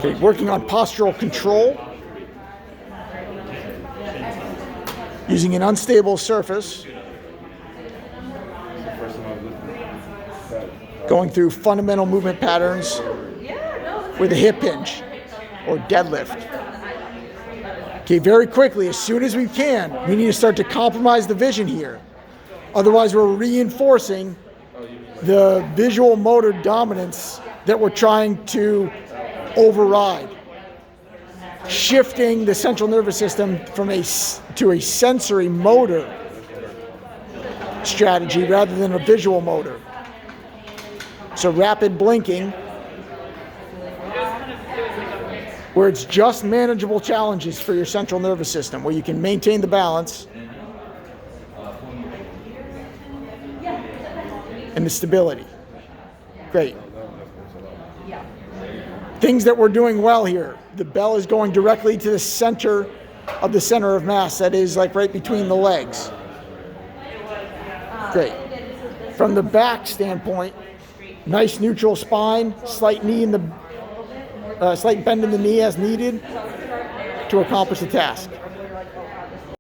Okay, working on postural control. Using an unstable surface. Going through fundamental movement patterns with a hip hinge or deadlift. Okay, very quickly, as soon as we can, we need to start to compromise the vision here. Otherwise, we're reinforcing the visual motor dominance that we're trying to override. Shifting the central nervous system to a sensory motor strategy rather than a visual motor. So rapid blinking, where it's just manageable challenges for your central nervous system, where you can maintain the balance and the stability. Great. Things that we're doing well here. The bell is going directly to the center of mass, that is like right between the legs. Great. From the back standpoint, nice neutral spine, slight bend in the knee as needed to accomplish the task.